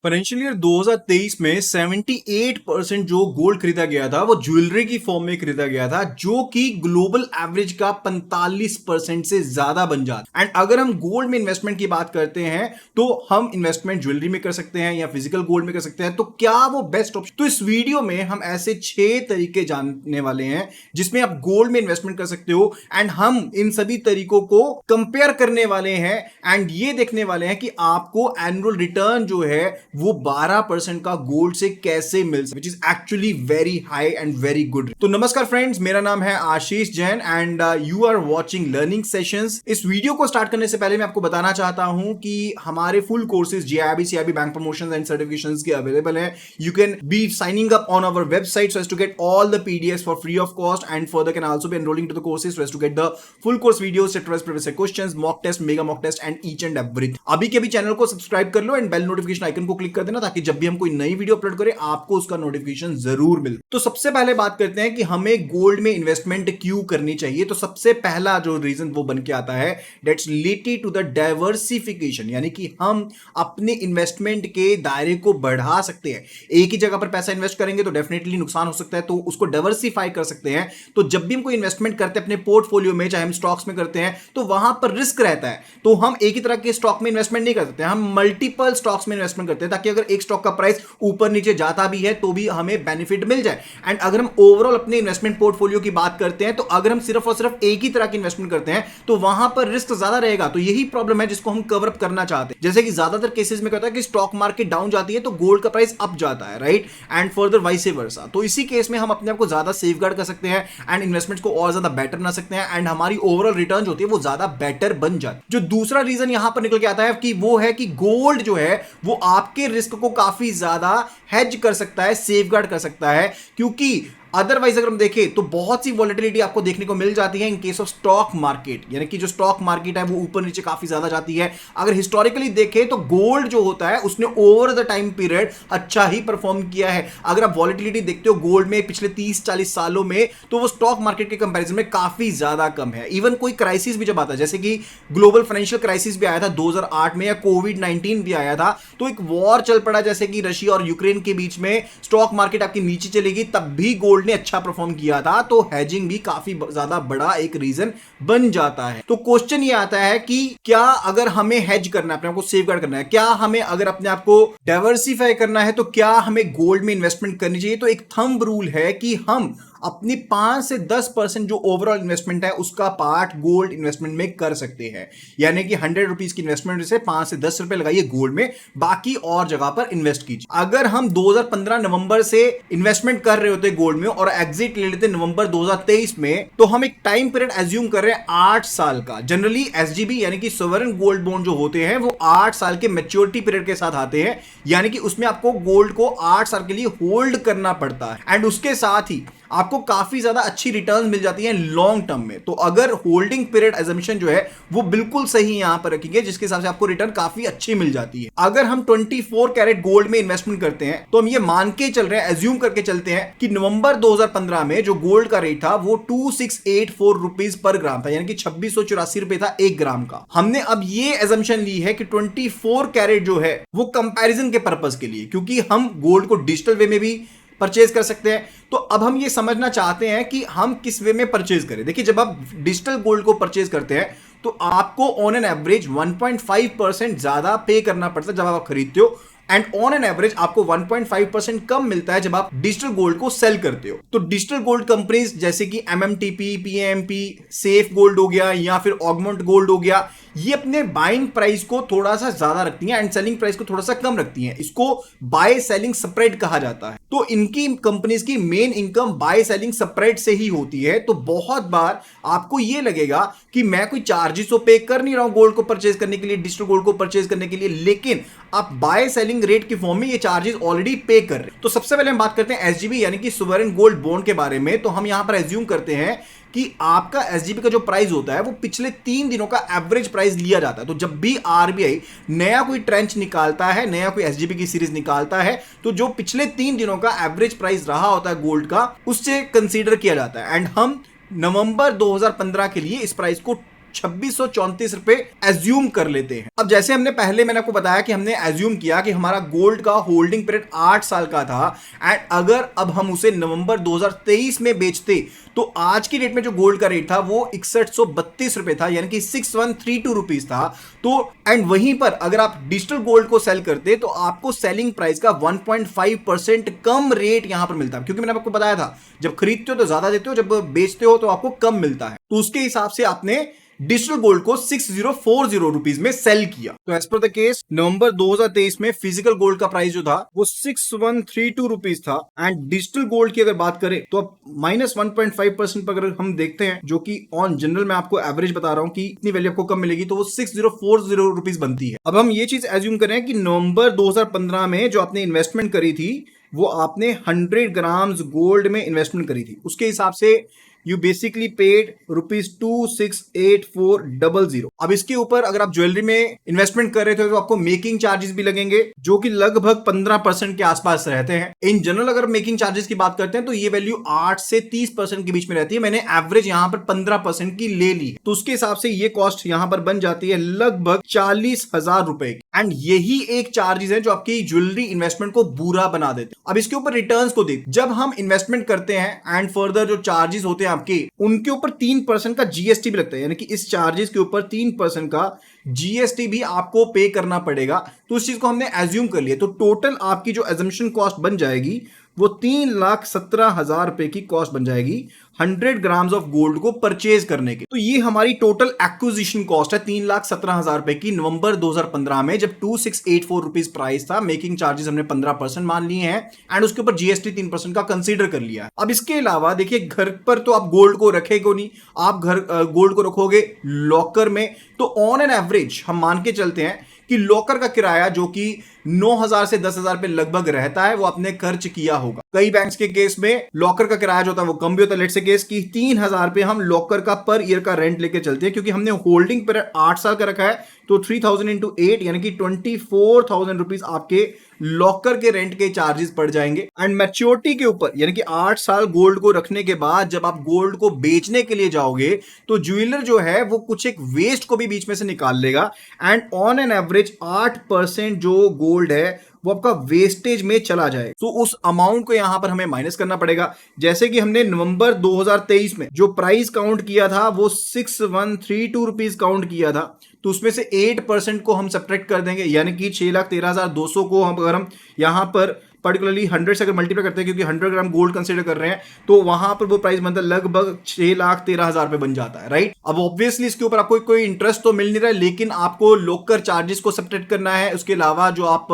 Financial year 2023 में 78% जो gold खरीदा गया था वो ज्वेलरी की फॉर्म में खरीदा गया था, जो कि ग्लोबल एवरेज का 45% से ज्यादा बन जाता। एंड अगर हम गोल्ड में इन्वेस्टमेंट की बात करते हैं तो हम इन्वेस्टमेंट ज्वेलरी में कर सकते हैं या फिजिकल गोल्ड में कर सकते हैं। तो क्या वो बेस्ट ऑप्शन? तो इस वीडियो में हम ऐसे 6 तरीके जानने वाले हैं जिसमें आप गोल्ड में इन्वेस्टमेंट कर सकते हो, एंड हम इन सभी तरीकों को कंपेयर करने वाले हैं एंड ये देखने वाले हैं कि आपको एनुअल रिटर्न जो है वो 12% का गोल्ड से कैसे मिल सकता है, which is actually very high and very good. तो नमस्कार फ्रेंड्स, मेरा नाम है Ashish Jain and you are watching learning sessions. इस वीडियो को स्टार्ट करने से पहले मैं आपको बताना चाहता हूं कि हमारे full courses JIB CIB bank promotions and certifications के अवेलेबल हैं। You can be signing up on our website so as to get all the PDFs for free of cost, and further can also be enrolling to the courses so as to get the full course videos, chapter wise previous questions, mock test, mega mock test and each and everything। अभी के भी channel को subscribe कर लो and bell notification icon को click कर देना ताकि जब भी हम कोई नई वीडियो अपलोड करें आपको उसका नोटिफिकेशन जरूर मिले। तो सबसे पहले बात करते हैं कि हमें गोल्ड में इन्वेस्टमेंट क्यों करनी चाहिए। तो सबसे पहला जो रीजन वो बन के आता है that's related to the diversification, यानी कि हम अपने इन्वेस्टमेंट के दायरे को बढ़ा सकते हैं। एक ही जगह पर पैसा इन्वेस्ट करेंगे तो डेफिनेटली नुकसान हो सकता है, तो उसको डाइवर्सिफाई कर सकते हैं। तो जब भी हम कोई इन्वेस्टमेंट करते हैं अपने पोर्टफोलियो में, चाहे हम स्टॉक्स में करते हैं, तो वहां पर रिस्क रहता है। तो हम एक ही तरह के स्टॉक में इन्वेस्टमेंट नहीं कर सकते, हम मल्टीपल स्टॉक्स में इन्वेस्टमेंट करते हैं ताकि अगर एक स्टॉक का प्राइस ऊपर नीचे जाता भी है तो भी हमें बेनिफिट मिल जाए। एंड अगर हम ओवरऑल अपने इन्वेस्टमेंट पोर्टफोलियो की बात करते हैं तो अगर हम सिर्फ और सिर्फ एक ही तरह की इन्वेस्टमेंट करते हैं तो वहां पर रिस्क ज्यादा रहेगा। तो यही प्रॉब्लम है जिसको हम कवर अप करना चाहते हैं। जैसे कि ज्यादातर केसेस में कहता है कि स्टॉक मार्केट डाउन जाती है तो गोल्ड का प्राइस अप जाता है, right, and further vice versa. तो इसी केस में हम अपने आप को ज्यादा सेफगार्ड कर सकते हैं एंड इन्वेस्टमेंट्स को और ज्यादा बेटर बना सकते हैं एंड हमारी ओवरऑल रिटर्न होती है वो ज्यादा बेटर बन जाती है। जो दूसरा रीजन यहां पर निकल के आता है कि वो है कि गोल्ड जो है वो आपके रिस्क को काफी ज्यादा हेज कर सकता है, सेफगार्ड कर सकता है, क्योंकि अदरवाइज अगर हम देखें तो बहुत सी वॉलेटिलिटी आपको देखने को मिल जाती है in case of stock market, यानी कि जो स्टॉक मार्केट है वो ऊपर नीचे काफी ज्यादा जाती है। अगर हिस्टोरिकली देखें तो गोल्ड जो होता है उसने ओवर द टाइम पीरियड अच्छा ही परफॉर्म किया है। अगर आप वॉलेटिलिटी देखते हो गोल्ड में पिछले 30-40 सालों में, तो वो स्टॉक मार्केट के कंपैरिजन में काफी ज्यादा कम है। इवन कोई क्राइसिस भी जब आता है, जैसे कि ग्लोबल फाइनेंशियल क्राइसिस भी आया था 2008 में, या कोविड-19 भी आया था, तो एक वॉर चल पड़ा जैसे कि रशिया और यूक्रेन के बीच में, स्टॉक मार्केट आपकी नीचे चलेगी, तब भी गोल्ड ने अच्छा परफॉर्म किया था। तो हेजिंग भी काफी ज्यादा बड़ा एक रीजन बन जाता है। तो क्वेश्चन ये आता है कि क्या अगर हमें हेज करना है, अपने आप को सेफगार्ड करना है, क्या हमें अगर अपने आप को डाइवर्सिफाई करना है तो क्या हमें गोल्ड में इन्वेस्टमेंट करनी चाहिए? तो एक थंब रूल है कि हम अपनी 5 से 10% जो ओवरऑल इन्वेस्टमेंट है उसका पार्ट गोल्ड इन्वेस्टमेंट में कर सकते हैं। यानी कि 100 रुपीज की इन्वेस्टमेंट से 5 से 10 रुपए लगाइए गोल्ड में, बाकी और जगह पर इन्वेस्ट कीजिए। अगर हम 2015 नवंबर से इन्वेस्टमेंट कर रहे होते गोल्ड में और एग्जिट ले लेते नवंबर 2023 में, तो हम एक टाइम पीरियड एज्यूम कर रहे हैं 8 साल का। जनरली SGB यानी कि सोवरेन गोल्ड बॉन्ड जो होते हैं वो 8 साल के मैच्योरिटी पीरियड के साथ आते हैं, यानी कि उसमें आपको गोल्ड को 8 साल के लिए होल्ड करना पड़ता है एंड उसके साथ ही आपको काफी ज्यादा अच्छी रिटर्न मिल जाती है लॉन्ग टर्म में। तो अगर होल्डिंग पीरियड एजम्पशन जो है वो बिल्कुल सही यहां पर रखेंगे, जिसके हिसाब से आपको रिटर्न काफी अच्छी मिल जाती है। अगर हम 24 कैरेट गोल्ड में इन्वेस्टमेंट करते हैं तो हम ये मान के चल रहे हैं, एज्यूम करके चलते हैं कि नवंबर 2015 में जो गोल्ड का रेट था वो 2684 रुपीज पर ग्राम था, यानी कि 2684 रुपए था 1 ग्राम का। हमने अब ये एजम्पशन ली है कि 24 कैरेट जो है वो कंपैरिजन के पर्पस के लिए, क्योंकि हम गोल्ड को डिजिटल वे में भी परचेज कर सकते हैं। तो अब हम ये समझना चाहते हैं कि हम किस वे में परचेज करें। देखिए, जब आप डिजिटल गोल्ड को परचेज करते हैं तो आपको ऑन एन एवरेज 1.5% ज्यादा पे करना पड़ता है जब आप खरीदते हो, एंड ऑन एन एवरेज आपको 1.5% कम मिलता है जब आप डिजिटल गोल्ड को सेल करते हो। तो डिजिटल गोल्ड कंपनीज जैसे कि MMTP, PAMP, सेफ गोल्ड हो गया या फिर ऑगमेंट गोल्ड हो गया, ये अपने बाइंग प्राइस को थोड़ा सा ज्यादा रखती हैं एंड सेलिंग प्राइस को थोड़ा सा कम रखती हैं। इसको बाय सेलिंग स्प्रेड कहा जाता है। तो इनकी कंपनीज की main income by selling spread से ही होती है। तो बहुत बार आपको ये लगेगा कि मैं कोई चार्जेस तो पे कर नहीं रहा हूं गोल्ड को परचेज करने के लिए, डिजिटल गोल्ड को परचेज करने के लिए, लेकिन आप बाय सेलिंग रेट की फॉर्म में ये चार्जेस ऑलरेडी पे कर रहे हैं। तो सबसे पहले हम बात करते हैं SGB यानी कि सोवरेन गोल्ड बॉन्ड के बारे में। तो हम यहां पर एज्यूम करते हैं कि आपका SGB का जो प्राइस होता है वो पिछले 3 दिनों का एवरेज प्राइस लिया जाता है। तो जब भी RBI नया कोई ट्रेंच निकालता है, नया कोई SGB की सीरीज निकालता है, तो जो पिछले 3 दिनों का एवरेज प्राइस रहा होता है गोल्ड का, उससे कंसीडर किया जाता है। एंड हम नवंबर 2015 के लिए इस प्राइस को ₹2634 एज्यूम कर लेते हैं। अब जैसे मैंने आपको बताया कि हमने एज्यूम किया कि हमारा गोल्ड का होल्डिंग पीरियड 8 साल का था, एंड अगर अब हम उसे नवंबर 2023 में बेचते तो आज की डेट में जो गोल्ड का रेट था वो 6132 रुपए था, यानी कि 6132 रुपीज था। तो एंड वहीं पर अगर आप डिजिटल गोल्ड को सेल करते तो आपको सेलिंग प्राइस का 1.5% कम रेट यहां पर मिलता है, क्योंकि मैंने आपको बताया था जब खरीदते हो तो ज्यादा देते हो, जब बेचते हो तो आपको कम मिलता है। तो उसके हिसाब से आपने डिजिटल गोल्ड को 6040 रुपीज में सेल किया। तो एज पर द केस नवंबर 2023 में फिजिकल गोल्ड का प्राइस जो था वो 6132 रुपीज था, एंड डिजिटल गोल्ड की अगर बात करें तो अब -1.5% पर अगर हम देखते हैं, जो कि ऑन जनरल मैं आपको एवरेज बता रहा हूं कि इतनी वैल्यू आपको कम मिलेगी, तो वो 6040 रुपीज बनती है। अब हम ये चीज एज्यूम करें कि नवंबर 2015 में जो आपने इन्वेस्टमेंट करी थी वो आपने 100 ग्राम्स गोल्ड में इन्वेस्टमेंट करी थी, उसके हिसाब से यू बेसिकली पेड ₹268400। अब इसके ऊपर अगर आप ज्वेलरी में इन्वेस्टमेंट कर रहे थे तो आपको मेकिंग चार्जेस भी लगेंगे, जो कि लगभग 15% के आसपास रहते हैं। इन जनरल अगर मेकिंग चार्जेस की बात करते हैं तो ये वैल्यू 8 से 30% के बीच में रहती है। मैंने एवरेज यहां पर 15% की ले ली, तो उसके हिसाब से ये कॉस्ट यहां पर बन जाती है लगभग 40,000 रुपए की। एंड यही एक चार्जेस है जो आपकी ज्वेलरी इन्वेस्टमेंट को बुरा बना देते हैं। अब इसके ऊपर रिटर्न्स को देख, जब हम इन्वेस्टमेंट करते हैं एंड फर्दर जो चार्जेस होते हैं आपके, उनके ऊपर 3% का जीएसटी भी लगता है, यानी कि इस चार्जेस के ऊपर 3% का जीएसटी भी आपको पे करना पड़ेगा। तो उस चीज को हमने एज्यूम कर लिया, तो टोटल आपकी जो एजम्पशन कॉस्ट बन जाएगी वो 3,17,000 रुपए की कॉस्ट बन जाएगी 100 ग्राम्स ऑफ गोल्ड को परचेज करने की। तो ये हमारी टोटल एक्विजिशन कॉस्ट है 3,17,000 रुपए की नवंबर 2015 में, जब 2684 रुपीज प्राइस था। मेकिंग चार्जेस हमने 15% मान लिए हैं, एंड उसके ऊपर जीएसटी 3% का कंसीडर कर लिया है। अब इसके अलावा देखिए, घर पर तो आप गोल्ड को रखेगे नहीं, आप घर गोल्ड को रखोगे लॉकर में। तो ऑन एन एवरेज हम मान के चलते हैं कि लॉकर का किराया जो कि 9,000 से 10,000 पे लगभग रहता है, वो आपने खर्च किया होगा। कई बैंक्स के केस में लॉकर का किराया जो होता है वो कम भी होता है। लेट से केस की 3,000 पे हम लॉकर का पर ईयर का रेंट लेके चलते हैं, क्योंकि हमने होल्डिंग पीरियड 8 साल का रखा है, तो 3,000 इंटू 8 यानी कि 24,000 रुपीज आपके लॉकर के रेंट के चार्जेस पड़ जाएंगे। एंड मैच्योरिटी के ऊपर यानी कि 8 साल गोल्ड को रखने के बाद जब आप गोल्ड को बेचने के लिए जाओगे तो ज्वेलर जो है वो कुछ एक वेस्ट को भी बीच में से निकाल लेगा, एंड ऑन एन एवरेज 8% जो गोल्ड है वो आपका वेस्टेज में चला जाए। तो उस अमाउंट को यहां पर हमें माइनस करना पड़ेगा। जैसे कि हमने नवंबर 2023 में जो प्राइस काउंट किया था वो 6132 रुपीज काउंट किया था, तो उसमें से 8% को हम सब्ट्रैक्ट कर देंगे, यानी कि 6,13,200 को हम अगर हम यहां पर पर्टिकुलरली 100 से अगर मल्टीप्लाई करते हैं, क्योंकि 100 ग्राम गोल्ड कंसीडर कर रहे हैं, तो वहां पर वो प्राइस बनता है लगभग 6,13,000 रुपए बन जाता है, राइट। अब ऑब्वियसली इसके ऊपर आपको कोई इंटरेस्ट तो मिल नहीं रहा है, लेकिन आपको लॉकर चार्जेस को सब्ट्रैक्ट करना है। उसके अलावा जो आप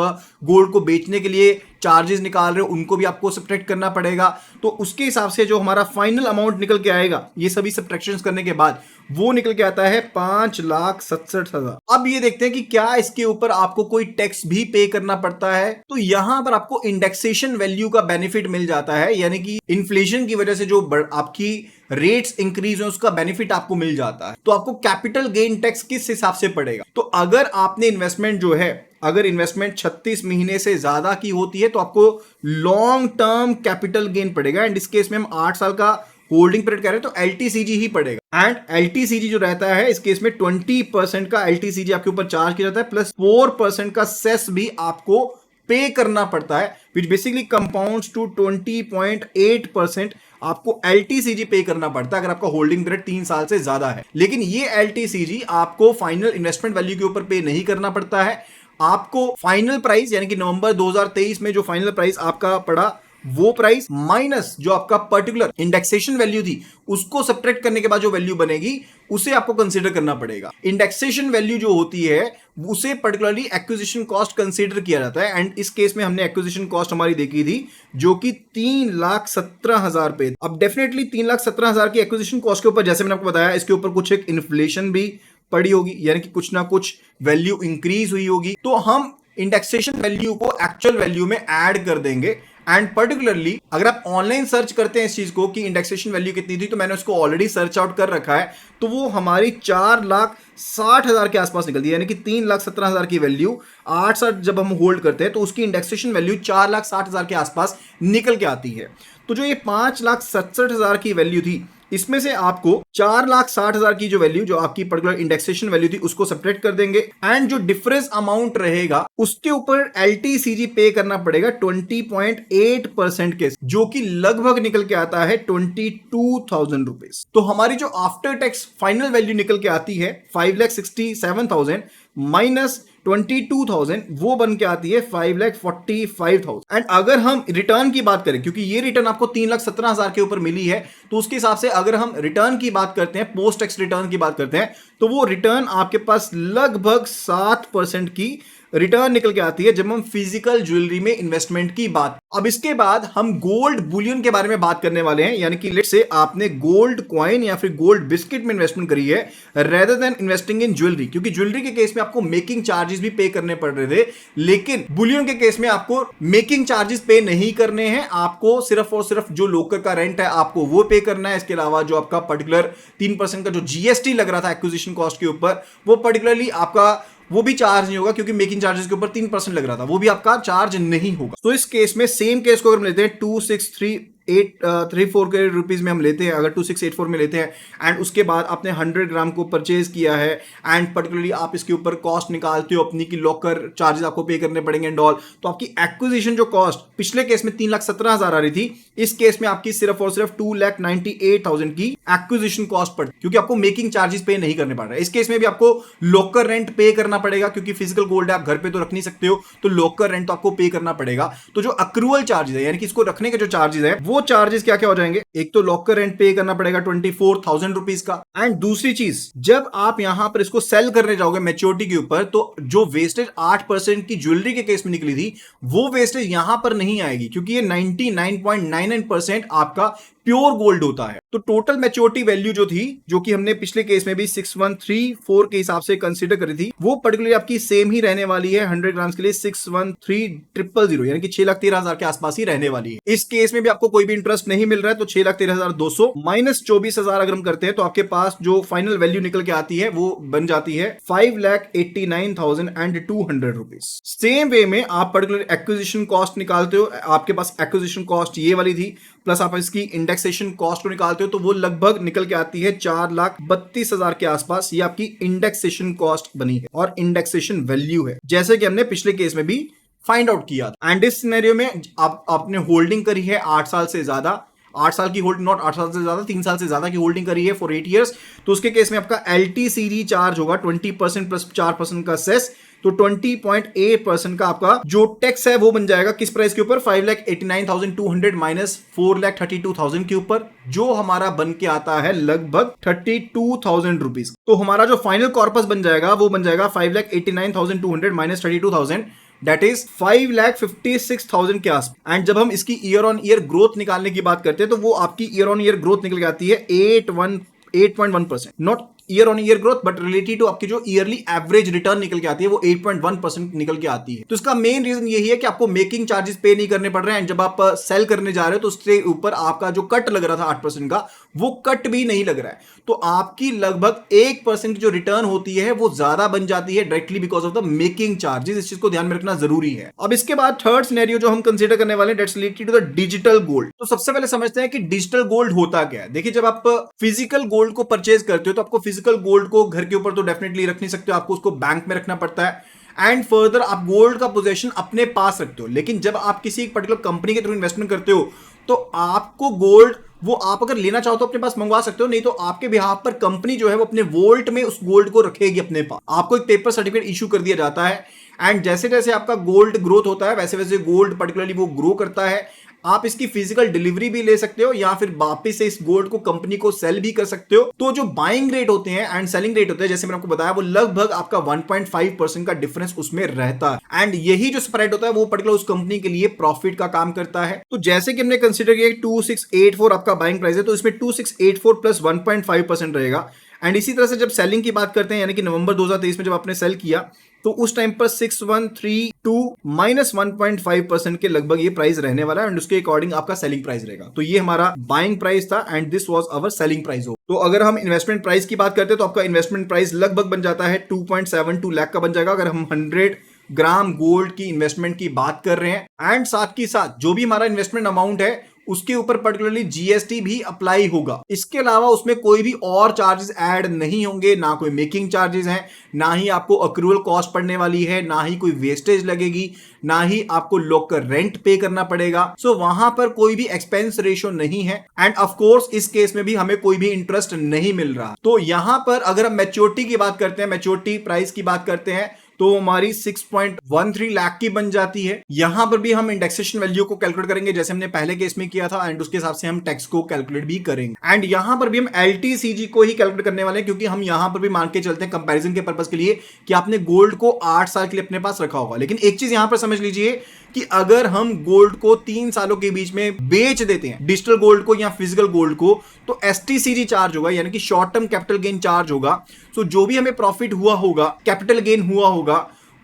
गोल्ड को बेचने के लिए चार्जेस निकाल रहे हो उनको भी आपको सब्ट्रैक्ट करना पड़ेगा। तो उसके हिसाब से जो हमारा फाइनल अमाउंट निकल के आएगा ये सभी सब्ट्रैक्शंस करने के बाद, वो निकल के आता है 5,67,000। अब ये देखते हैं कि क्या इसके ऊपर आपको कोई टैक्स भी पे करना पड़ता है। तो यहां पर आपको इंडेक्सेशन वैल्यू का बेनिफिट मिल जाता है, यानी कि इन्फ्लेशन की वजह से जो आपकी रेट्स इंक्रीज हो उसका बेनिफिट आपको मिल जाता है। तो आपको कैपिटल गेन टैक्स किस हिसाब से पड़ेगा, तो अगर आपने इन्वेस्टमेंट जो है, अगर इन्वेस्टमेंट 36 महीने से ज्यादा की होती है तो आपको लॉन्ग टर्म कैपिटल गेन पड़ेगा। एंड इस केस में हम 8 साल का होल्डिंग पीरियड कह रहे हैं तो एलटीसीजी ही पड़ेगा। एंड एलटीसीजी जो रहता है इस केस में 20% का एलटीसीजी आपके ऊपर चार्ज किया जाता है, प्लस 4% का सेस भी आपको पे करना पड़ता है, विच बेसिकली कंपाउंड्स टू 20.8% आपको एलटीसीजी पे करना पड़ता है अगर आपका होल्डिंग पीरियड 3 साल से ज्यादा है। लेकिन ये एलटीसीजी आपको फाइनल इन्वेस्टमेंट वैल्यू के ऊपर पे नहीं करना पड़ता है। आपको फाइनल प्राइस यानी कि नवंबर 2023 में जो फाइनल प्राइस आपका पड़ा वो प्राइस माइनस जो आपका पर्टिकुलर इंडेक्सेशन वैल्यू थी उसको सब्ट्रैक्ट करने के बाद जो वैल्यू बनेगी उसे आपको कंसीडर करना पड़ेगा। इंडेक्सेशन वैल्यू जो होती है उसे पर्टिकुलरली एक्विजिशन कॉस्ट कंसीडर किया जाता है। एंड इस केस में हमने एक्विजिशन कॉस्ट हमारी देखी थी जो कि 3,17,000 रुपए। अब डेफिनेटली 3,17,000 की एक्विजिशन कॉस्ट के ऊपर जैसे मैंने आपको बताया इसके ऊपर कुछ एक इन्फ्लेशन भी पड़ी होगी, यानी कि कुछ ना कुछ वैल्यू इंक्रीज हुई होगी। तो हम इंडेक्सेशन वैल्यू को एक्चुअल वैल्यू में ऐड कर देंगे। एंड पर्टिकुलरली अगर आप ऑनलाइन सर्च करते हैं इस चीज को कि इंडेक्सेशन वैल्यू कितनी थी, तो मैंने उसको ऑलरेडी सर्च आउट कर रखा है, तो वो हमारी 4,60,000 के आसपास निकलती है, यानी कि 3,17,000 की वैल्यू 8 साल जब हम होल्ड करते हैं तो उसकी इंडेक्सेशन वैल्यू 4,60,000 के आसपास निकल के आती है। तो जो ये 5,67,000 की वैल्यू थी इसमें से आपको 4,60,000 की जो वैल्यू, जो आपकी पर्टिकुलर इंडेक्सेशन वैल्यू थी, उसको सब्ट्रैक्ट कर देंगे एंड जो डिफरेंस अमाउंट रहेगा उसके ऊपर LTCG पे करना पड़ेगा 20.8% के, जो कि लगभग निकल के आता है 22,000 रुपीज। तो हमारी जो आफ्टर टैक्स फाइनल वैल्यू निकल के आती है 5,67,000 माइनस 22,000, वो बन के आती है 5,45,000। एंड अगर हम रिटर्न की बात करें, क्योंकि ये रिटर्न आपको 3,17,000 के ऊपर मिली है, तो उसके हिसाब से अगर हम रिटर्न की बात करते हैं, पोस्ट टैक्स रिटर्न की बात करते हैं, तो वो रिटर्न आपके पास लगभग 7% की रिटर्न निकल के आती है जब हम फिजिकल ज्वेलरी में इन्वेस्टमेंट की बात। अब इसके बाद हम गोल्ड बुलियन के बारे में बात करने वाले हैं, यानी कि लेट्स से आपने गोल्ड कॉइन या फिर गोल्ड बिस्किट में इन्वेस्टमेंट करी है rather than investing in jewellery, क्योंकि ज्वेलरी के केस में आपको मेकिंग चार्जेस भी पे करने पड़ रहे थे, लेकिन बुलियन के केस में आपको मेकिंग चार्जेस पे नहीं करने हैं, आपको सिर्फ और सिर्फ जो लोकर का रेंट है आपको वो पे करना है। इसके अलावा जो आपका पर्टिकुलर 3% का जो GST लग रहा था एक्विजिशन कॉस्ट के ऊपर, वो पर्टिकुलरली आपका वो भी चार्ज नहीं होगा, क्योंकि मेकिंग चार्जेस के ऊपर 3% लग रहा था, वो भी आपका चार्ज नहीं होगा। तो इस केस में सेम केस को अगर हम लेते हैं 263834 के रुपीज में हम लेते हैं, अगर 2684 में लेते हैं एंड उसके बाद आपने 100 ग्राम को परचेज किया है एंड पर्टिकुलरली आप इसके ऊपर कॉस्ट निकालते हो अपनी की लॉकर चार्जेस आपको पे करने पड़ेंगे एंड ऑल, तो आपकी एक्विजिशन जो कॉस्ट पिछले केस में 3,17,000 आ रही थी, इस केस में आपकी सिर्फ और सिर्फ 2,98,000 की एक्विजिशन कॉस्ट पड़ती, क्योंकि आपको मेकिंग चार्जेस पे नहीं करने पड़ रहा है। इस केस में भी आपको लॉकर रेंट पे करना पड़ेगा, क्योंकि फिजिकल गोल्ड है, आप घर पे तो रख नहीं सकते हो, तो लॉकर रेंट तो आपको पे करना पड़ेगा। तो जो अक्रूवल चार्जेस है, यानी कि इसको रखने के जो चार्जेस है, वो चार्जेस क्या क्या हो जाएंगे, एक तो लॉकर रेंट पे करना पड़ेगा 24,000 रुपीज का, एंड दूसरी चीज जब आप यहां पर इसको सेल करने जाओगे मैच्योरिटी के ऊपर, तो जो वेस्टेज 8% की ज्वेलरी के केस में निकली थी, वो वेस्टेज यहां पर नहीं आएगी, क्योंकि ये 99.99% आपका प्योर गोल्ड होता है। तो टोटल मैच्योरिटी वैल्यू जो थी, जो कि हमने पिछले केस में भी 6134 के हिसाब से कंसीडर करी थी, वो पर्टिकुलरली आपकी सेम ही रहने वाली है 100 ग्राम्स के लिए 613000, यानी कि 6,13,000 के आसपास ही रहने वाली है। इस केस में भी आपको कोई भी इंटरेस्ट नहीं मिल रहा है, तो 6,13,200 माइनस 24,000 अगर हम करते हैं, तो आपके पास जो फाइनल वैल्यू निकल के आती है वो बन जाती है 5,89,200 रुपीज। सेम वे में आप पर्टिकुलर एक्विजिशन कॉस्ट निकालते हो, आपके पास एक्विजिशन कॉस्ट ये वाली थी, प्लस आप इसकी इंडेक्सेशन कॉस्ट को निकालते हो, तो वो लगभग निकल के आती है 4,32,000 के आसपास। ये आपकी इंडेक्सेशन कॉस्ट बनी है और इंडेक्सेशन वैल्यू है, जैसे कि हमने पिछले केस में भी फाइंड आउट किया था। एंड इस सिनेरियो में आपने होल्डिंग करी है 8 साल से ज्यादा, 8 साल की होल्ड, नॉट 8 साल से ज्यादा, 3 साल से ज्यादा की होल्डिंग करी है फॉर 8 ईयर्स, तो उसके केस में आपका LTCG चार्ज होगा 20% प्लस 4% का सेस, तो 20.8% का आपका जो टैक्स है वो बन जाएगा किस प्राइस के ऊपर, 5,89,200 माइनस 4,32,000 के ऊपर, जो हमारा बन के आता है लगभग 32,000 रुपीज। तो हमारा जो फाइनल कॉर्पस बन जाएगा वो बन जाएगा 5,89,200 माइनस 32,000, दैट इज 5,56,000 के आस। एंड जब हम इसकी ईयर ऑन ईयर ग्रोथ निकालने की बात करते हैं, तो वो आपकी ईयर ऑन ईयर ग्रोथ निकल के आती है 8.1%, not year on year growth but related to आपकी जो ईयरली एवरेज रिटर्न निकल के आती है वो 8.1% निकल के आती है। तो इसका मेन रीजन यही है कि आपको मेकिंग चार्जेस पे नहीं करने पड़ रहे हैं, जब आप सेल करने जा रहे हो तो उससे ऊपर आपका जो कट लग रहा था 8% का, वो कट भी नहीं लग रहा है, तो आपकी लगभग 1% की जो रिटर्न होती है वो ज्यादा बन जाती है directly because of the making charges. इस चीज को ध्यान में रखना जरूरी है। अब इसके बाद थर्ड सिनेरियो जो हम कंसीडर करने वाले हैं, that's related to the digital gold. तो सबसे पहले समझते हैं कि डिजिटल गोल्ड होता क्या है। देखिए, जब आप फिजिकल गोल्ड को परचेज करते हो तो आपको फिजिकल गोल्ड को घर के ऊपर तो डेफिनेटली रख नहीं सकते हो, आपको उसको बैंक में रखना पड़ता है एंड फर्दर आप गोल्ड का पोजीशन अपने पास रखते हो। लेकिन जब आप किसी एक पर्टिकुलर कंपनी के थ्रू इन्वेस्टमेंट करते हो तो आपको गोल्ड वो आप अगर लेना चाहो तो अपने पास मंगवा सकते हो, नहीं तो आपके बिहाफ पर कंपनी जो है वो अपने वोल्ट में उस गोल्ड को रखेगी अपने पास। आपको एक पेपर सर्टिफिकेट इशू कर दिया जाता है एंड जैसे जैसे आपका गोल्ड ग्रोथ होता है वैसे वैसे गोल्ड पर्टिकुलरली वो ग्रो करता है। आप इसकी फिजिकल डिलीवरी भी ले सकते हो या फिर वापस से इस गोल्ड को कंपनी को सेल भी कर सकते हो। तो जो बाइंग रेट होते हैं एंड सेलिंग रेट होते हैं, जैसे मैंने आपको बताया, वो लगभग आपका 1.5% का डिफरेंस उसमें रहता है एंड यही जो स्प्रेड होता है वो पर्टिकुलर उस कंपनी के लिए प्रॉफिट का काम करता है। तो जैसे कि हमने कंसीडर किया 2684 आपका बाइंग प्राइस है, तो इसमें 2684 प्लस 1.5% रहेगा। एंड इसी तरह से जब सेलिंग की बात करते हैं, यानी कि नवंबर 2023 में जब आपने सेल किया तो उस टाइम पर 6132 माइनस 1.5% के लगभग ये प्राइस रहने वाला है एंड उसके अकॉर्डिंग आपका सेलिंग प्राइस रहेगा। तो ये हमारा बाइंग प्राइस था and this was our selling price. तो अगर हम इन्वेस्टमेंट प्राइस की बात करते हैं तो आपका इन्वेस्टमेंट प्राइस लगभग बन जाता है 2.72 लाख का बन जाएगा अगर हम 100 ग्राम गोल्ड की इन्वेस्टमेंट की बात कर रहे हैं। एंड साथ ही साथ जो भी हमारा इन्वेस्टमेंट अमाउंट है उसके ऊपर पर्टिकुलरली जीएसटी भी अप्लाई होगा। इसके अलावा उसमें कोई भी और चार्जेस ऐड नहीं होंगे, ना कोई मेकिंग चार्जेस हैं, ना ही आपको अक्रूवल कॉस्ट पड़ने वाली है, ना ही कोई वेस्टेज लगेगी, ना ही आपको लोकल रेंट पे करना पड़ेगा। सो वहां पर कोई भी एक्सपेंस रेशियो नहीं है एंड ऑफ कोर्स इस केस में भी हमें कोई भी इंटरेस्ट नहीं मिल रहा। तो यहां पर अगर हम मैच्योरिटी की बात करते हैं, मैच्योरिटी प्राइस की बात करते हैं, तो हमारी 6.13 लाख की बन जाती है। यहां पर भी हम इंडेक्सेशन वैल्यू को कैलकुलेट करेंगे जैसे हमने पहले केस में किया था एंड उसके हिसाब से हम टैक्स को कैलकुलेट भी करेंगे। एंड यहां पर भी हम एलटीसीजी को ही कैलकुलेट करने वाले हैं, क्योंकि हम यहां पर भी मान के चलते हैं कंपैरिजन के पर्पस के लिए कि आपने गोल्ड को 8 साल के लिए अपने पास रखा होगा। लेकिन एक चीज यहां पर समझ लीजिए कि अगर हम गोल्ड को 3 सालों के बीच में बेच देते हैं, डिजिटल गोल्ड को या फिजिकल गोल्ड को, तो एसटीसीजी चार्ज होगा, यानी कि short term capital gain charge होगा। सो जो भी हमें प्रॉफिट हुआ होगा, कैपिटल गेन हुआ होगा,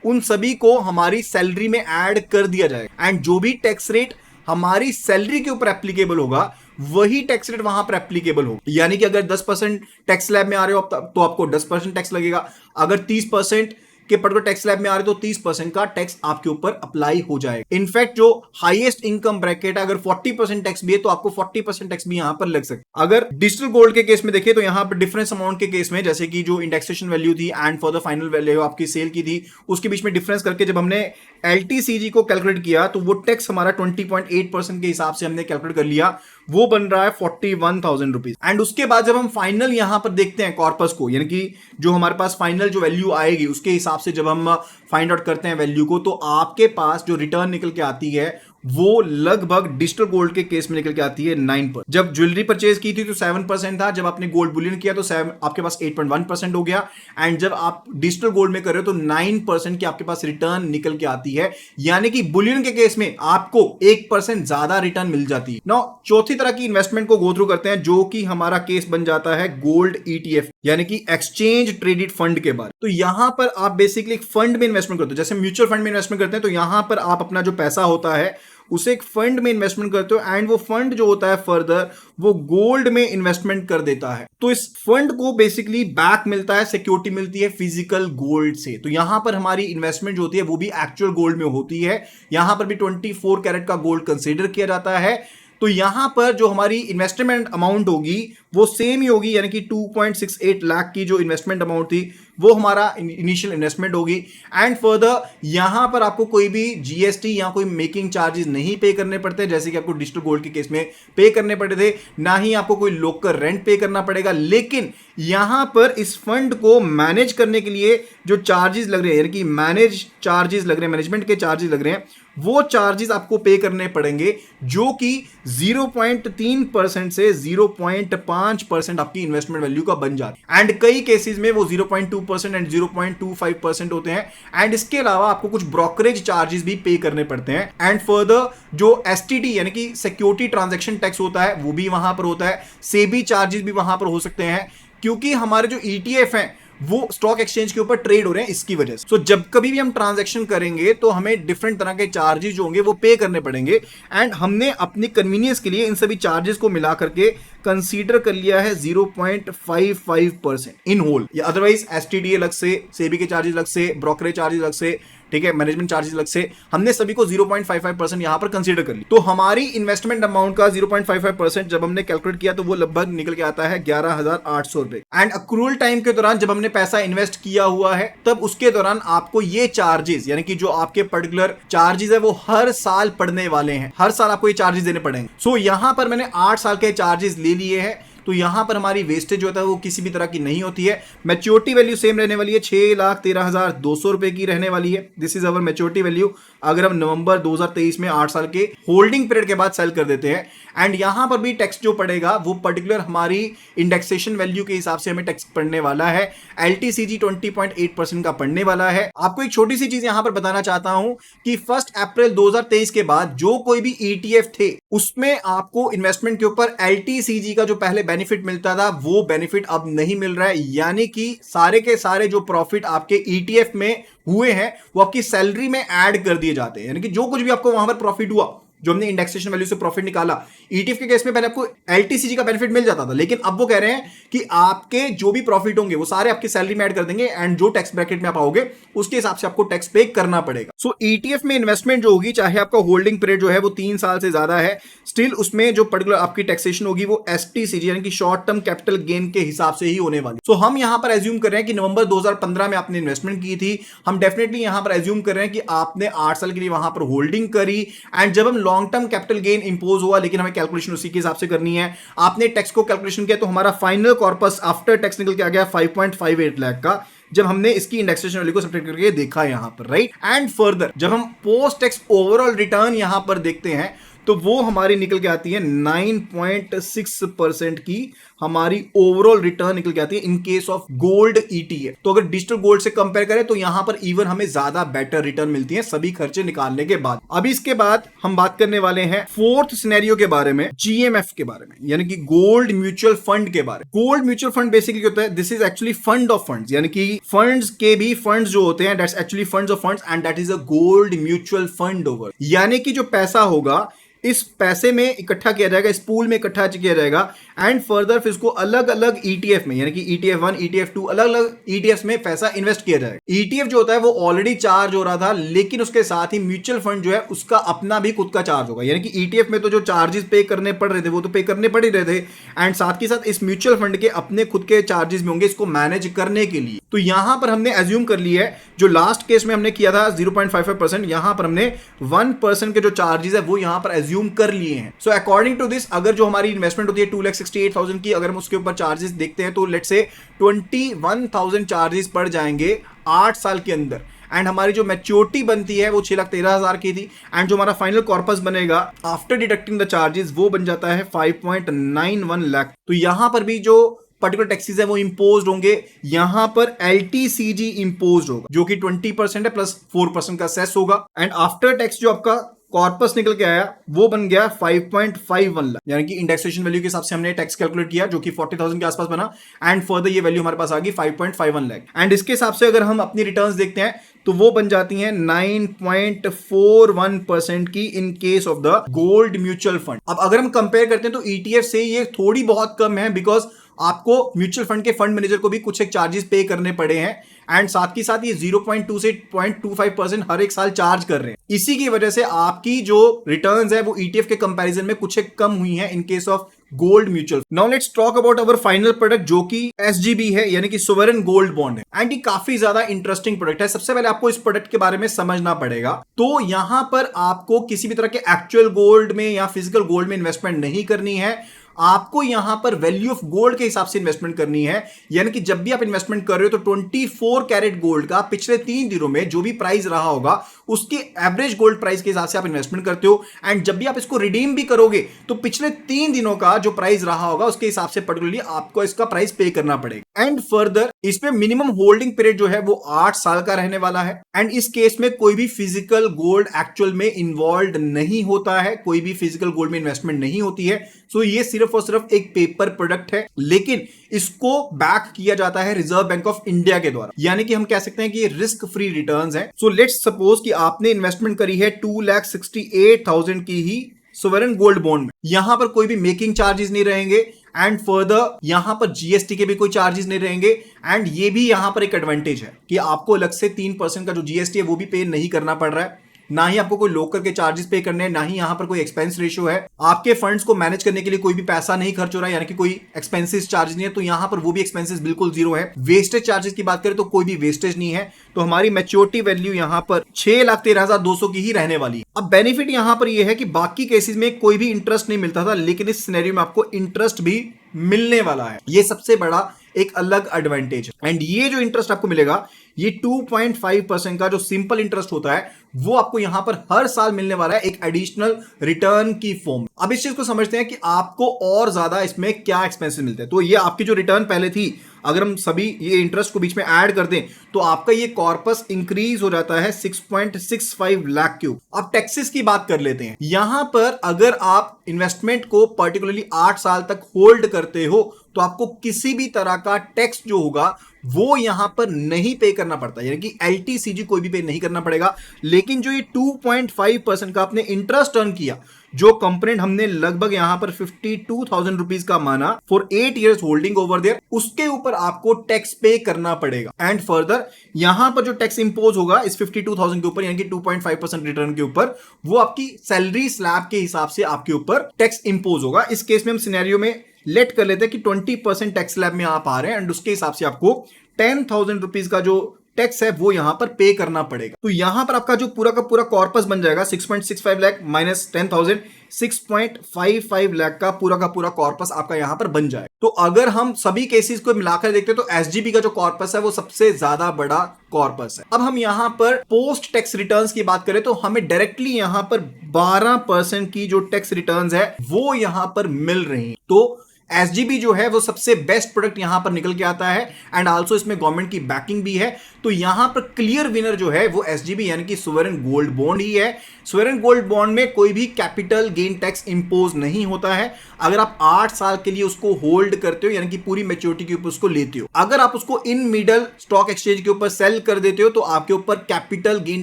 उन सभी को हमारी सैलरी में ऐड कर दिया जाएगा एंड जो भी टैक्स रेट हमारी सैलरी के ऊपर एप्लीकेबल होगा वही टैक्स रेट वहां पर एप्लीकेबल होगा। यानी कि अगर 10% टैक्स स्लैब में आ रहे हो तो आपको 10% टैक्स लगेगा, अगर 30% के पर्टिकुलर टैक्स स्लैब में आ रहे तो 30% का टैक्स आपके ऊपर अप्लाई हो जाएगा। इनफैक्ट जो हाईएस्ट इनकम ब्रैकेट है, अगर 40% टैक्स भी है तो आपको 40% टैक्स भी यहां पर लग सकता है। अगर डिजिटल गोल्ड के केस में देखें तो यहां पर डिफरेंस अमाउंट के केस में, जैसे कि जो इंडेक्सेशन वैल्यू थी and for the final value आपकी सेल की थी, उसके बीच में डिफरेंस करके जब हमने एलटीसीजी को कैलकुलेट किया तो वो टैक्स हमारा 20.8% के हिसाब से हमने कैलकुलेट कर लिया, वो बन रहा है 41,000 रुपीज। एंड उसके बाद जब हम फाइनल यहां पर देखते हैं कॉर्पस को, यानी कि जो हमारे पास फाइनल जो वैल्यू आएगी उसके हिसाब से जब हम फाइंड आउट करते हैं वैल्यू को, तो आपके पास जो रिटर्न निकल के आती है वो लगभग डिजिटल गोल्ड के केस में निकल के आती है 9%। जब ज्वेलरी परचेज की थी तो 7% था, जब आपने गोल्ड बुलियन किया तो आपके पास 8.1% हो गया एंड जब आप डिजिटल गोल्ड में कर रहे हो तो 9% की आपके पास रिटर्न निकल के आती है, यानी कि बुलियन के केस में आपको 1% ज्यादा रिटर्न मिल जाती है। नाउ चौथी तरह की इन्वेस्टमेंट को गो थ्रू करते हैं, जो कि हमारा केस बन जाता है गोल्ड ईटीएफ, यानी कि एक्सचेंज ट्रेडेड फंड के बाद। तो यहां पर आप बेसिकली एक फंड में इन्वेस्टमेंट करते हो, जैसे म्यूचुअल फंड में इन्वेस्टमेंट करते हैं तो यहां पर आप अपना जो पैसा होता है उसे एक फंड में इन्वेस्टमेंट करते हो एंड वो फंड जो होता है फर्दर वो गोल्ड में इन्वेस्टमेंट कर देता है। तो इस फंड को बेसिकली बैक मिलता है, सिक्योरिटी मिलती है फिजिकल गोल्ड से। तो यहां पर हमारी इन्वेस्टमेंट जो होती है वो भी एक्चुअल गोल्ड में होती है। यहां पर भी 24 कैरेट का गोल्ड कंसीडर किया जाता है। तो यहां पर जो हमारी इन्वेस्टमेंट अमाउंट होगी वो सेम ही होगी, यानी कि 2.68 लाख की जो इन्वेस्टमेंट अमाउंट थी वो हमारा इनिशियल इन्वेस्टमेंट होगी। एंड फर्दर यहां पर आपको कोई भी जीएसटी या कोई मेकिंग चार्जेस नहीं पे करने पड़ते, जैसे कि आपको डिजिटल गोल्ड के केस में पे करने पड़े थे, ना ही आपको कोई लोकल रेंट पे करना पड़ेगा। लेकिन यहां पर इस फंड को मैनेज करने के लिए जो चार्जेस लग रहे हैं, यानी कि मैनेज चार्जेस लग रहे हैं, मैनेजमेंट के चार्जेस लग रहे हैं, वो चार्जेस आपको पे करने पड़ेंगे, जो कि 0.3% से 0.5% आपकी इन्वेस्टमेंट वैल्यू का बन जाता है। एंड कई केसेस में वो 0.2% एंड 0.25% होते हैं। एंड इसके अलावा आपको कुछ ब्रोकरेज चार्जेस भी पे करने पड़ते हैं। एंड फर्दर जो एसटीटी यानी कि सिक्योरिटी ट्रांजैक्शन टैक्स होता है वो भी वहां पर होता है, सेबी चार्जेस भी वहां पर हो सकते हैं, क्योंकि हमारे जो ईटीएफ हैं वो स्टॉक एक्सचेंज के ऊपर ट्रेड हो रहे हैं इसकी वजह से। तो जब कभी भी हम ट्रांजैक्शन करेंगे तो हमें डिफरेंट तरह के चार्जेस जो होंगे वो पे करने पड़ेंगे एंड हमने अपनी कन्वीनियंस के लिए इन सभी चार्जेस को मिला करके कंसीडर कर लिया है 0.55% इन होल, या अदरवाइज एसटीडी अलग से, सेबी के चार्जेस अलग से, ब्रोकरेज चार्जेस अलग से, ठीक है, मैनेजमेंट चार्जेस अलग से, हमने सभी को 0.55% यहां पर कंसीडर कर ली। तो हमारी इन्वेस्टमेंट अमाउंट का 0.55% जब हमने कैलकुलेट किया तो वो लगभग निकल के आता है 11,800 रुपए। एंड अक्रूवल टाइम के दौरान जब हमने पैसा इन्वेस्ट किया हुआ है तब उसके दौरान आपको ये चार्जेस, यानी कि जो आपके पर्टिकुलर चार्जेस है वो हर साल पड़ने वाले हैं, हर साल आपको ये चार्जेस देने पड़ेंगे। सो यहां पर मैंने 8 साल के चार्जेस ले लिए हैं, तो यहां पर हमारी वेस्टेज जो होता है वो किसी भी तरह की नहीं होती है। मैच्योरिटी वैल्यू सेम रहने वाली है, 6,13,200 रुपए की रहने वाली है। This is our maturity value अगर हम नवंबर 2023 में 8 साल के होल्डिंग पीरियड के बाद सेल कर देते हैं। एंड यहां पर भी टैक्स जो पड़ेगा वो पर्टिकुलर हमारी इंडेक्सेशन वैल्यू के हिसाब से हमें टैक्स पड़ने वाला है। एलटीसीजी 20.8% का पड़ने वाला है। आपको एक छोटी सी चीज यहां पर बताना चाहता हूं कि 1 अप्रैल 2023 के बाद जो कोई भी ईटीएफ थे उसमें आपको इन्वेस्टमेंट के ऊपर एलटीसीजी का जो पहले बेनिफिट मिलता था वो बेनिफिट अब नहीं मिल रहा है, यानी कि सारे के सारे जो प्रॉफिट आपके ईटीएफ में हुए हैं वो आपकी सैलरी में ऐड कर दिए जाते हैं, यानी कि जो कुछ भी आपको वहां पर प्रॉफिट हुआ जो हमने इंडेक्सेशन वैल्यू से प्रॉफिट निकाला, ईटीएफ के केस में पहले आपको एलटीसीजी का बेनिफिट मिल जाता था, लेकिन अब वो कह रहे हैं कि आपके जो भी प्रॉफिट होंगे वो सारे आपकी सैलरी में ऐड कर देंगे एंड जो टैक्स ब्रैकेट में आप आओगे उसके हिसाब से आपको टैक्स पे करना पड़ेगा। सो ईटीएफ में इन्वेस्टमेंट जो होगी, चाहे आपका होल्डिंग पीरियड जो है वो 3 साल से ज्यादा है, स्टिल उसमें जो पर्टिकुलर आपकी टैक्सेशन होगी वो एसटीसीजी यानी कि शॉर्ट टर्म कैपिटल गेन के हिसाब से ही होने वाली। सो हम यहां पर एज्यूम कर रहे हैं कि नवंबर 2015 में आपने इन्वेस्टमेंट की थी, हम डेफिनेटली यहां पर एज्यूम कर रहे हैं कि आपने 8 साल के लिए वहां पर होल्डिंग करी एंड जब हम long term capital gain impose हुआ, लेकिन हमें कैलकुलेशन उसी के हिसाब से करनी है, आपने टैक्स को कैलकुलेशन किया तो हमारा फाइनल कॉर्पस आफ्टर टैक्स निकल के आ गया 5.58 लाख का, जब हमने इसकी इंडेक्सेशन वैल्यू को सब्ट्रैक्ट करके देखा यहां पर, राइट। एंड फर्दर जब हम पोस्ट टैक्स ओवरऑल रिटर्न यहां पर देखते हैं तो वो हमारी निकल के आती है 9.6% की हमारी ओवरऑल रिटर्न निकल के आती है in case of gold ETF. तो अगर डिजिटल गोल्ड से कंपेयर करें तो यहां पर इवन हमें ज्यादा बेटर रिटर्न मिलती है सभी खर्चे निकालने के बाद। अभी इसके बाद हम बात करने वाले हैं फोर्थ सिनेरियो के बारे में, जीएमएफ के बारे में, यानी कि गोल्ड म्यूचुअल फंड के बारे में। गोल्ड म्यूचुअल फंड बेसिकली होता है, this is actually fund of funds, यानी कि फंड्स के भी फंड्स जो होते हैं, that's actually funds of funds and that is a gold mutual fund over, यानी कि जो पैसा होगा इस पैसे में इकट्ठा किया जाएगा, इस पूल में इकट्ठा किया जाएगा एंड फर्दर फिर इसको अलग अलग ईटीएफ में, यानी कि ईटीएफ 1 ईटीएफ 2 अलग अलग ईटीएफ में पैसा इन्वेस्ट किया जाएगा। ईटीएफ जो होता है वो ऑलरेडी चार्ज हो रहा था, लेकिन उसके साथ ही म्यूचुअल फंड जो है उसका अपना भी खुद का चार्ज होगा, यानी कि ईटीएफ में तो जो चार्जेस पे करने पड़ रहे थे वो तो पे करने पड़ ही रहे थे एंड साथ के साथ इस म्यूचुअल फंड के अपने खुद के चार्जेस भी होंगे इसको मैनेज करने के लिए। तो यहां पर हमने एज्यूम कर लिया है, जो लास्ट केस में हमने किया था 0.55%, यहां पर हमने 1% के जो चार्जेस है वो यहां पर एज्यूम कर लिए हैं। सो अकॉर्डिंग टू दिस अगर जो हमारी इन्वेस्टमेंट होती है 2,68,000 की, अगर हम उसके ऊपर चार्जेस देखते हैं तो लेट्स से 21,000 चार्जेस पड़ जाएंगे 8 साल के अंदर एंड हमारी जो मैच्योरिटी बनती है वो 6,13,000 की थी एंड जो हमारा फाइनल कॉर्पस बनेगा आफ्टर डिडक्टिंग द चार्जेस वो बन जाता है 5.91 लाख। तो यहां पर भी जो पर्टिकुलर टैक्सेस है वो इंपोज्ड होंगे, यहां पर एलटीसीजी इंपोज्ड होगा जो कि 20% है प्लस 4% का सेस होगा एंड आफ्टर टैक्स जो आपका कॉर्पस निकल के आया वो बन गया 5.51 लाख, यानी कि इंडेक्सेशन वैल्यू के हिसाब से हमने टैक्स कैलकुलेट किया जो कि 40,000 के आसपास बना एंड फर्दर ये वैल्यू हमारे पास आ गई 5.51 लाख एंड इसके हिसाब से अगर हम अपनी रिटर्न्स देखते हैं तो वो बन जाती हैं 9.41% की in case of the gold mutual fund. अब अगर हम कंपेयर करते हैं तो ईटीएफ से ये थोड़ी बहुत कम है, बिकॉज आपको म्यूचुअल फंड के फंड मैनेजर को भी कुछ एक चार्जेस पे करने पड़े हैं एंड साथ ही साथ ये 0.2 से 0.25% हर एक साल चार्ज कर रहे हैं। इसी की वजह से आपकी जो रिटर्न्स है वो ईटीएफ के कंपैरिजन में कुछ एक कम हुई है in case of gold mutual. Now let's talk about our final product जो कि एसजीबी है, यानी कि सोवरेन गोल्ड बॉन्ड है एंड ये काफी ज्यादा इंटरेस्टिंग प्रोडक्ट है। सबसे पहले आपको इस प्रोडक्ट के बारे में समझना पड़ेगा। तो यहां पर आपको किसी भी तरह के एक्चुअल गोल्ड में या फिजिकल गोल्ड में इन्वेस्टमेंट नहीं करनी है, आपको यहां पर वैल्यू ऑफ गोल्ड के हिसाब से इन्वेस्टमेंट करनी है, यानी कि जब भी आप इन्वेस्टमेंट कर रहे हो तो 24 कैरेट गोल्ड का पिछले 3 दिनों में जो भी प्राइस रहा होगा उसके एवरेज गोल्ड प्राइस के हिसाब से आप इन्वेस्टमेंट करते हो एंड जब भी आप इसको रिडीम भी करोगे तो पिछले 3 दिनों का जो प्राइस रहा होगा उसके हिसाब से पर्टिकुलरली आपको इसका प्राइस पे करना पड़ेगा एंड फर्दर इस पे मिनिमम होल्डिंग पीरियड जो है वो 8 साल का रहने वाला है एंड इस केस में कोई भी फिजिकल गोल्ड एक्चुअल में इन्वॉल्व नहीं होता है, कोई भी फिजिकल गोल्ड में इन्वेस्टमेंट नहीं होती है। सो ये सिर्फ और सिर्फ एक पेपर प्रोडक्ट है, लेकिन इसको बैक किया जाता है रिजर्व बैंक ऑफ इंडिया के द्वारा, यानी कि हम कह सकते हैं कि ये रिस्क फ्री रिटर्न्स है। सो लेट्स सपोज कि आपने इन्वेस्टमेंट करी है 2,68,000 की ही सोवरेन गोल्ड बॉन्ड में, यहां पर कोई भी मेकिंग चार्जेस नहीं रहेंगे एंड फर्दर यहां पर जीएसटी के भी कोई चार्जेस नहीं रहेंगे एंड ये भी यहां पर एक एडवांटेज है कि आपको अलग से 3% का जो जीएसटी है वो भी पे नहीं करना पड़ रहा है, ना ही आपको कोई लोकल के चार्जेस पे करने हैं, ना ही यहां पर कोई एक्सपेंस रेशियो है। आपके फंड्स को मैनेज करने के लिए कोई भी पैसा नहीं खर्च हो रहा है, यानी कि कोई एक्सपेंसेस चार्ज नहीं है, तो यहां पर वो भी एक्सपेंसेस बिल्कुल जीरो है। वेस्टेज चार्जेस की बात करें तो कोई भी वेस्टेज नहीं है, तो हमारी मैच्योरिटी वैल्यू यहां पर 6,13,200 की ही रहने वाली है। अब बेनिफिट यहां पर यह है कि बाकी केसेस में कोई भी इंटरेस्ट नहीं मिलता था, लेकिन इस सिनेरियो में आपको इंटरेस्ट भी मिलने वाला है, ये सबसे बड़ा एक अलग एडवांटेज है एंड ये जो इंटरेस्ट आपको मिलेगा ये 2.5% का जो सिंपल इंटरेस्ट होता है वो आपको यहां पर हर साल मिलने वाला है एक एडिशनल रिटर्न की फॉर्म। अब इस चीज को समझते हैं कि आपको और ज्यादा इसमें क्या एक्सपेंसेस मिलते हैं। तो ये आपकी जो रिटर्न पहले थी, अगर हम सभी ये इंटरेस्ट को बीच में ऐड कर दें तो आपका ये कॉर्पस इंक्रीज हो जाता है 6.65 लाख क्यूब। अब टैक्सेस की बात कर लेते हैं। यहां पर अगर आप इन्वेस्टमेंट को पर्टिकुलरली 8 साल तक होल्ड करते हो तो आपको किसी भी तरह का टैक्स जो होगा वो यहां पर नहीं पे करना पड़ता, यानी कि एलटीसीजी कोई भी पे नहीं करना पड़ेगा। लेकिन जो ये 2.5% का आपने इंटरेस्ट अर्न किया, जो कंपोनेंट हमने लगभग यहां पर 52,000 रुपीज का माना for 8 years holding over there, उसके ऊपर आपको टैक्स पे करना पड़ेगा। एंड फर्दर यहां पर जो टैक्स इंपोज होगा इस 52,000 के ऊपर, यानी कि 2.5% रिटर्न के ऊपर, वो आपकी सैलरी स्लैब के हिसाब से आपके ऊपर टैक्स इंपोज होगा। इस केस में हम सिनेरियो में लेट कर लेते हैं कि 20% टैक्स स्लैब में आप आ रहे हैं एंड उसके हिसाब से आपको 10,000 रुपीज का जो टैक्स है वो यहां पर पे करना पड़ेगा। तो यहां पर आपका जो पूरा का पूरा कॉर्पस बन जाएगा 6.65 लाख माइनस 10,000, 6.55 लाख का पूरा कॉर्पस आपका यहां पर बन जाएगा। तो अगर हम सभी केसेस को मिलाकर देखते हैं तो एसजीपी का जो कॉर्पस है वो सबसे ज्यादा बड़ा कॉर्पस है। अब हम यहां पर पोस्ट टैक्स रिटर्न्स की बात करें तो हमें डायरेक्टली यहां पर 12% की जो टैक्स रिटर्न्स है वो यहां पर मिल रही है। तो एसजीबी जो है वो सबसे बेस्ट प्रोडक्ट यहां पर निकल के आता है एंड आल्सो इसमें गवर्नमेंट की बैकिंग भी है। तो यहां पर क्लियर विनर जो है वो एसजीबी यानी कि सोवरेन गोल्ड बॉन्ड ही है। सोवरेन गोल्ड बॉन्ड में कोई भी कैपिटल गेन टैक्स इंपोज नहीं होता है अगर आप 8 साल के लिए उसको होल्ड करते हो, यानी कि पूरी मैच्योरिटी के ऊपर उसको लेते हो। अगर आप उसको इन मिडल स्टॉक एक्सचेंज के ऊपर सेल कर देते हो तो आपके ऊपर कैपिटल गेन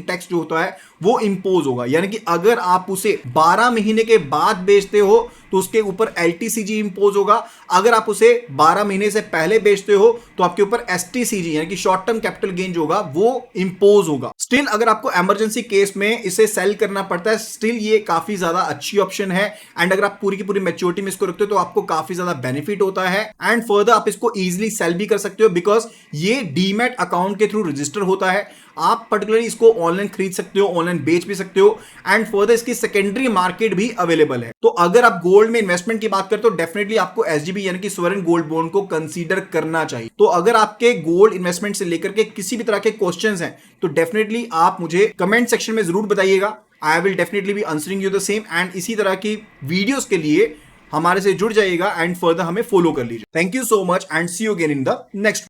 टैक्स जो होता है वो इंपोज होगा, यानी कि अगर आप उसे 12 महीने के बाद बेचते हो तो उसके ऊपर एलटीसीजी इंपोज होगा। अगर आप उसे 12 महीने से पहले बेचते हो तो आपके ऊपर एसटीसीजी यानी कि शॉर्ट टर्म कैपिटल गेन जो होगा वो इंपोज होगा। स्टिल अगर आपको इमरजेंसी केस में इसे सेल करना पड़ता है, स्टिल ये काफी ज्यादा अच्छी ऑप्शन है एंड अगर आप पूरी की पूरी मैच्योरिटी में इसको रखते हो तो आपको काफी ज्यादा बेनिफिट होता है एंड फर्दर आप इसको इजीली सेल भी कर सकते हो बिकॉज ये डीमैट अकाउंट के थ्रू रजिस्टर होता है। आप पर्टिकुलरली इसको ऑनलाइन खरीद सकते हो, ऑनलाइन बेच भी सकते हो एंड फर्दर इसकी सेकेंडरी मार्केट भी अवेलेबल है। तो अगर आप गोल्ड में इन्वेस्टमेंट की बात करें तो डेफिनेटली आपको एसजीबी यानी कि सोवरेन गोल्ड बॉन्ड को कंसीडर करना चाहिए। तो अगर आपके गोल्ड इन्वेस्टमेंट से लेकर के किसी भी तरह के क्वेश्चंस हैं तो डेफिनेटली आप मुझे कमेंट सेक्शन में जरूर बताइएगा। I will definitely be answering you the same and इसी तरह की वीडियोस के लिए हमारे से जुड़ जाइएगा एंड फर्दर हमें फॉलो कर लीजिए। Thank you so much and see you again in the next